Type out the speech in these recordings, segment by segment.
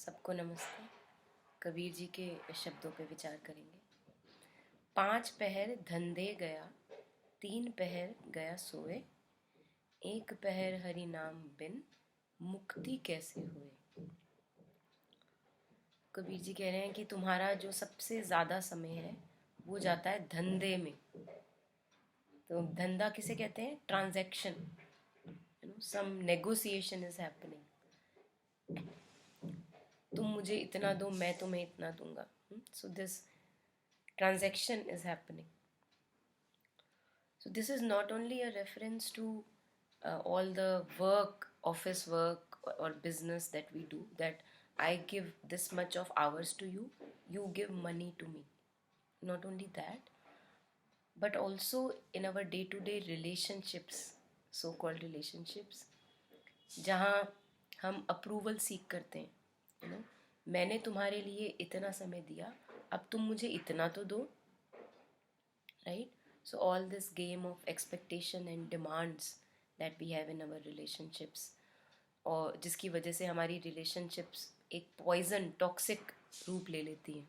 सबको नमस्ते। कबीर जी के शब्दों पे विचार करेंगे। 5 पहर धंधे गया, 3 पहर गया सोए, 1 पहर हरि नाम बिन मुक्ति कैसे हुए। कबीर जी कह रहे हैं कि तुम्हारा जो सबसे ज़्यादा समय है वो जाता है धंधे में। तो धंधा किसे कहते हैं? Transaction, some negotiation is happening. तुम मुझे इतना दो, मैं तुम्हें इतना दूंगा। So this transaction is happening. So this is not only a reference to all the work, office work or business that we do, that I give this much of hours to you, you give money to me. Not only that, but also in our day to day relationships, so called relationships, जहाँ हम approval सीख करते हैं, मैंने तुम्हारे लिए इतना समय दिया, अब तुम मुझे इतना तो दो, right? So all this game of expectation and demands that we have in our relationships, और जिसकी वजह से हमारी relationships एक poison, toxic रूप ले लेती हैं।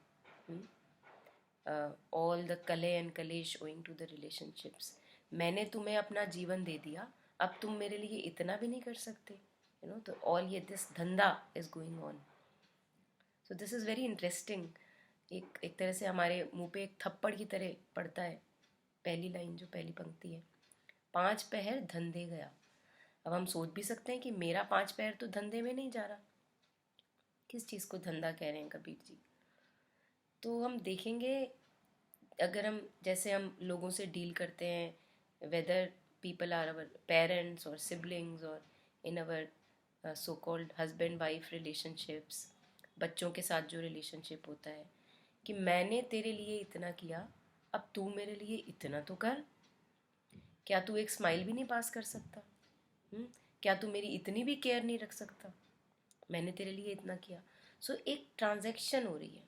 all the कले and कलेश owing to the relationships. मैंने तुम्हें अपना जीवन दे दिया, अब तुम मेरे लिए इतना भी नहीं कर सकते, तो all ये this धंधा is going on. So this is very interesting. एक तरह से हमारे मुंह पे एक थप्पड़ की तरह पड़ता है पहली लाइन, जो पहली पंक्ति है, 5 पहर धंधे गया। अब हम सोच भी सकते हैं कि मेरा 5 पहर तो धंधे में नहीं जा रहा। किस चीज़ को धंधा कह रहे हैं कबीर जी? तो हम देखेंगे, अगर हम जैसे हम लोगों से डील करते हैं, whether people are our parents और सिबलिंग्स और in our so called husband wife relationships, बच्चों के साथ जो रिलेशनशिप होता है कि मैंने तेरे लिए इतना किया, अब तू मेरे लिए इतना तो कर। क्या तू एक स्माइल भी नहीं पास कर सकता? क्या तू मेरी इतनी भी केयर नहीं रख सकता? मैंने तेरे लिए इतना किया। सो एक ट्रांजैक्शन हो रही है,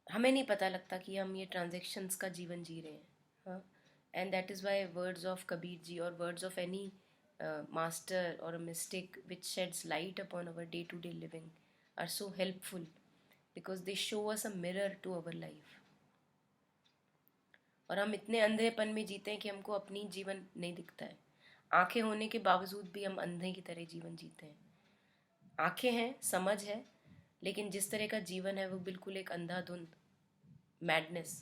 हमें नहीं पता लगता कि हम ये ट्रांजैक्शंस का जीवन जी रहे हैं। And that is why words of Kabir ji और वर्ड्स ऑफ एनी मास्टर और a mystic which sheds light upon our day to day living are so helpful, because they show us a mirror to our life. और हम इतने अंधेपन में जीते हैं कि हमको अपनी जीवन नहीं दिखता है। आंखें होने के बावजूद भी हम अंधे की तरह जीवन जीते हैं। आंखें हैं, समझ है, लेकिन जिस तरह का जीवन है वो बिल्कुल एक अंधाधुंध मैडनेस।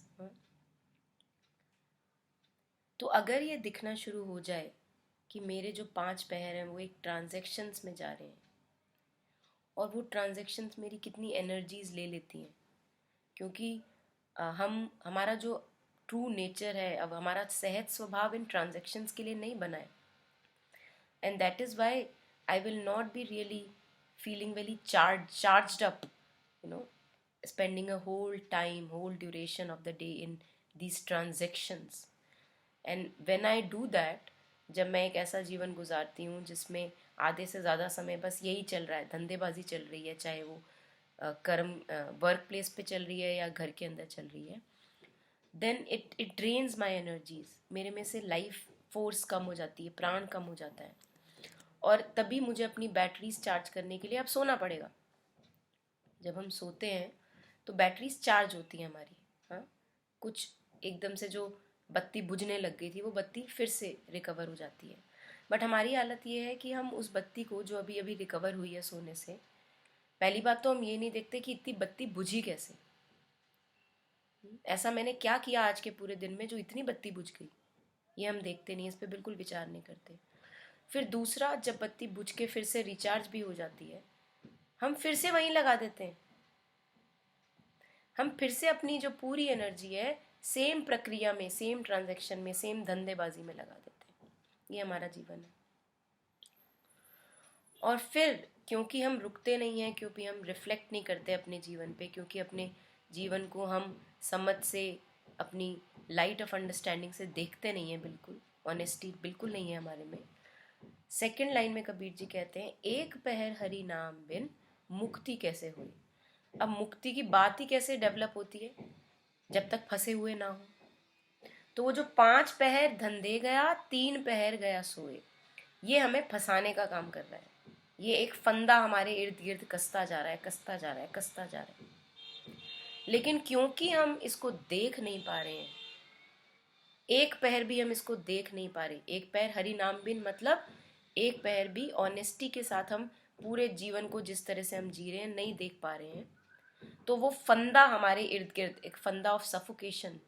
तो अगर ये दिखना शुरू हो जाए कि मेरे जो 5 पहर हैं वो एक ट्रांजैक्शंस में जा रहे हैं, और वो ट्रांजैक्शंस मेरी कितनी एनर्जीज ले लेती हैं, क्योंकि हमारा जो ट्रू नेचर है, अब हमारा सहज स्वभाव इन ट्रांजैक्शंस के लिए नहीं बना है। And that is Y I will not be really feeling very charged up, spending a whole duration of the day in these transactions. And when I do that, जब मैं एक ऐसा जीवन गुजारती हूँ जिसमें आधे से ज़्यादा समय बस यही चल रहा है, धंधेबाजी चल रही है, चाहे वो कर्म वर्क प्लेस पे चल रही है या घर के अंदर चल रही है, then it drains my energies. मेरे में से लाइफ फोर्स कम हो जाती है, प्राण कम हो जाता है, और तभी मुझे अपनी बैटरीज चार्ज करने के लिए अब सोना पड़ेगा। जब हम सोते हैं तो बैटरीज चार्ज होती है हमारी। कुछ एकदम से जो बत्ती बुझने लग गई थी वो बत्ती फिर से रिकवर हो जाती है। बट हमारी हालत ये है कि हम उस बत्ती को जो अभी अभी रिकवर हुई है सोने से, पहली बात तो हम ये नहीं देखते कि इतनी बत्ती बुझी कैसे, ऐसा मैंने क्या किया आज के पूरे दिन में जो इतनी बत्ती बुझ गई, ये हम देखते नहीं, इस पर बिल्कुल विचार नहीं करते। फिर दूसरा, जब बत्ती बुझ के फिर से रिचार्ज भी हो जाती है, हम फिर से वहीं लगा देते हैं। हम फिर से अपनी जो पूरी एनर्जी है सेम प्रक्रिया में, सेम ट्रांजैक्शन में, सेम धंधेबाजी में लगा देते हैं। ये हमारा जीवन है। और फिर क्योंकि हम रुकते नहीं हैं, क्योंकि हम रिफ्लेक्ट नहीं करते अपने जीवन पे, क्योंकि अपने जीवन को हम समझ से, अपनी लाइट ऑफ अंडरस्टैंडिंग से देखते नहीं हैं, बिल्कुल ऑनेस्टी बिल्कुल नहीं है हमारे में। सेकंड लाइन में कबीर जी कहते हैं, 1 पहर हरि नाम बिन मुक्ति कैसे हुई। अब मुक्ति की बात ही कैसे डेवलप होती है जब तक फंसे हुए ना हो। तो वो जो 5 पहर धंधे गया, 3 पहर गया सोए, ये हमें फंसाने का काम कर रहा है। ये एक फंदा हमारे इर्द गिर्द कसता जा रहा है, कसता जा रहा है, कसता जा रहा है। लेकिन क्योंकि हम इसको देख नहीं पा रहे हैं, एक पहर भी हम इसको देख नहीं पा रहे, एक पहर हरि नाम बिन मतलब एक पहर भी ऑनेस्टी के साथ हम पूरे जीवन को जिस तरह से हम जी रहे हैं नहीं देख पा रहे हैं, तो वो फंदा हमारे इर्द गिर्द, एक फंदा of suffocation,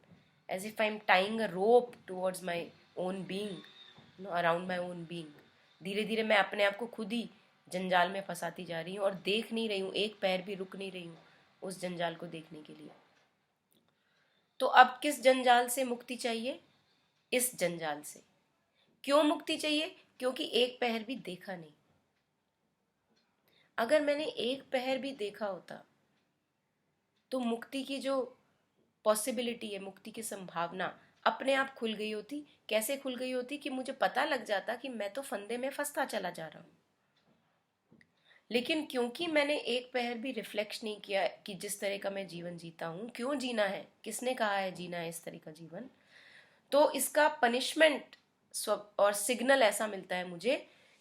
as if I am tying a rope towards my own being, around my own being, धीरे धीरे मैं अपने आप को खुद ही जंजाल में फंसाती जा रही हूँ और देख नहीं रही हूँ, एक पैर भी रुक नहीं रही हूँ उस जंजाल को देखने के लिए। तो अब किस जंजाल से मुक्ति चाहिए? इस जंजाल से। क्यों मुक्ति चाहिए? क्योंकि एक पहर भी देखा नहीं। अगर मैंने एक पहर भी देखा होता तो मुक्ति की जो पॉसिबिलिटी है, मुक्ति की संभावना अपने आप खुल गई होती। कैसे खुल गई होती? कि मुझे पता लग जाता कि मैं तो फंदे में फंसता चला जा रहा हूं। लेकिन क्योंकि मैंने एक पहर भी रिफ्लेक्ट नहीं किया कि जिस तरह का मैं जीवन जीता हूं, क्यों जीना है, किसने कहा है जीना है इस तरह का जीवन, तो इसका पनिशमेंट और सिग्नल ऐसा मिलता है मुझे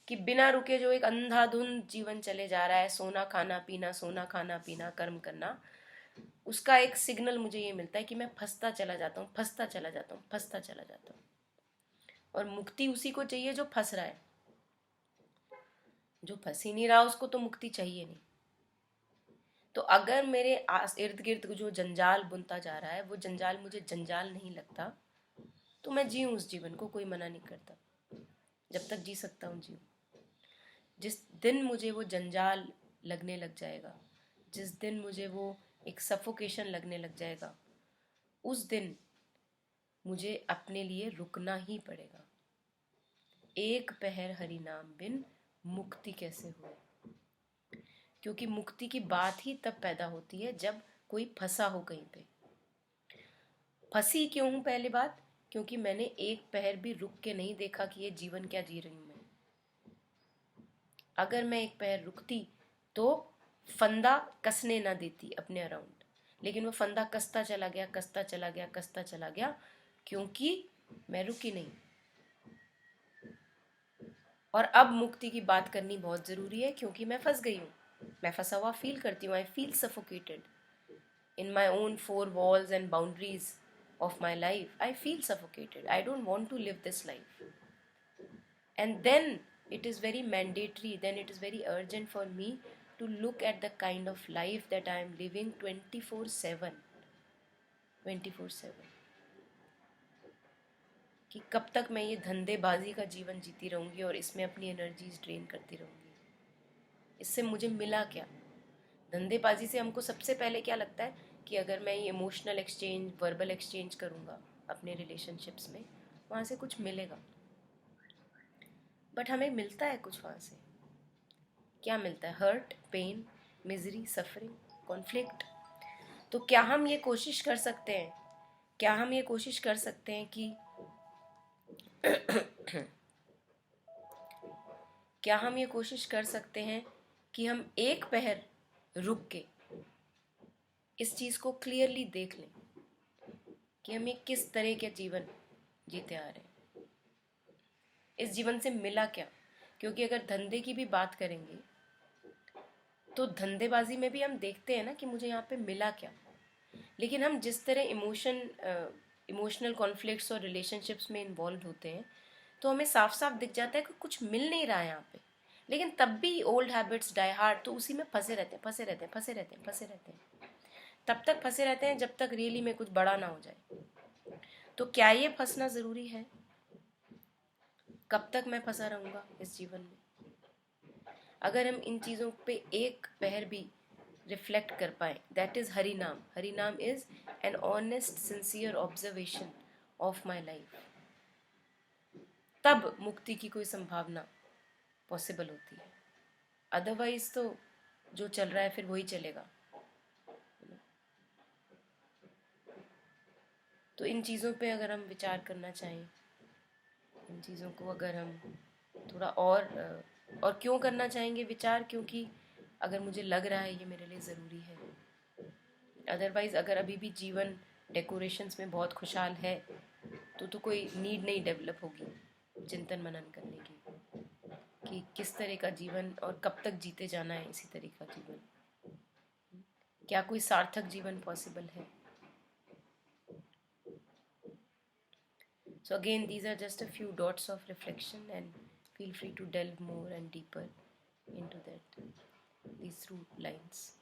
कि बिना रुके जो एक अंधाधुंध जीवन चले जा रहा है, सोना खाना पीना, सोना खाना पीना, कर्म करना, उसका एक सिग्नल मुझे ये मिलता है कि मैं फंसता चला जाता हूँ, फंसता चला जाता हूँ, फंसता चला जाता हूँ। और मुक्ति उसी को चाहिए जो फंस रहा है। जो फंस ही नहीं रहा उसको तो मुक्ति चाहिए नहीं। तो अगर मेरे इर्द गिर्द जो जंजाल बुनता जा रहा है वो जंजाल मुझे जंजाल नहीं लगता, तो मैं जीऊँ उस जीवन को, कोई मना नहीं करता। जब तक जी सकता हूँ जीऊँ। जिस दिन मुझे वो जंजाल लगने लग जाएगा, जिस दिन मुझे वो एक सफोकेशन लगने लग जाएगा, उस दिन मुझे अपने लिए रुकना ही पड़ेगा। एक पहर हरि नाम बिन मुक्ति कैसे हो? क्योंकि मुक्ति की बात ही तब पैदा होती है जब कोई फंसा हो कहीं पे। फंसी क्यों हूं? पहली बात, क्योंकि मैंने एक पहर भी रुक के नहीं देखा कि ये जीवन क्या जी रही हूं मैं। अगर मैं एक पहर रुकती तो फंदा कसने ना देती अपने अराउंड, लेकिन वो फंदा कसता चला गया, कसता चला गया, कसता चला गया, क्योंकि मैं रुकी नहीं। और अब मुक्ति की बात करनी बहुत ज़रूरी है क्योंकि मैं फंस गई हूँ। मैं फंसा हुआ फील करती हूँ। I feel suffocated in my own four walls and boundaries of my life. I feel suffocated. I don't want to live this life. And then it is very mandatory, then it is very urgent for me to look at the kind of life that I am living 24/7. 24/7. कि कब तक मैं ये धंधेबाजी का जीवन जीती रहूँगी और इसमें अपनी एनर्जीज ड्रेन करती रहूँगी। इससे मुझे मिला क्या? धंधेबाजी से हमको सबसे पहले क्या लगता है कि अगर मैं ये इमोशनल एक्सचेंज, वर्बल एक्सचेंज करूँगा अपने रिलेशनशिप्स में, वहाँ से कुछ मिलेगा। बट हमें मिलता है कुछ वहाँ से। क्या मिलता है? Hurt, pain, misery, suffering, conflict. तो क्या हम ये कोशिश कर सकते हैं, क्या हम ये कोशिश कर सकते हैं कि क्या हम ये कोशिश कर सकते हैं कि हम एक पहर रुक के इस चीज़ को क्लियरली देख लें कि हमें किस तरह के जीवन जीते आ रहे हैं, इस जीवन से मिला क्या? क्योंकि अगर धंधे की भी बात करेंगे तो धंधेबाजी में भी हम देखते हैं ना कि मुझे यहाँ पे मिला क्या। लेकिन हम जिस तरह इमोशनल कॉन्फ्लिक्ट्स और रिलेशनशिप्स में इन्वॉल्व होते हैं तो हमें साफ साफ दिख जाता है कि कुछ मिल नहीं रहा है यहाँ पे। लेकिन तब भी ओल्ड हैबिट्स डाई हार्ड, तो उसी में फंसे रहते हैं, फंसे रहते हैं, फंसे रहते हैं, फंसे रहते हैं। तब तक फंसे रहते हैं जब तक रियली में कुछ बड़ा ना हो जाए। तो क्या ये फंसना ज़रूरी है? कब तक मैं फंसा रहूँगा इस जीवन में? अगर हम इन चीज़ों पे एक पहर भी रिफ्लेक्ट कर पाए, दैट इज़ हरि नाम। हरि नाम is an honest sincere observation of my life. तब मुक्ति की कोई संभावना पॉसिबल होती है। अदरवाइज तो जो चल रहा है फिर वही चलेगा। तो इन चीज़ों पे अगर हम विचार करना चाहें, इन चीज़ों को अगर हम थोड़ा और क्यों करना चाहेंगे विचार? क्योंकि अगर मुझे लग रहा है ये मेरे लिए ज़रूरी है। अदरवाइज़ अगर अभी भी जीवन डेकोरेशंस में बहुत खुशहाल है तो कोई नीड नहीं डेवलप होगी चिंतन मनन करने की कि किस तरह का जीवन और कब तक जीते जाना है इसी तरह का जीवन. क्या कोई सार्थक जीवन पॉसिबल है? So again, these are just a few dots of reflection, and feel free to delve more and deeper into these through lines.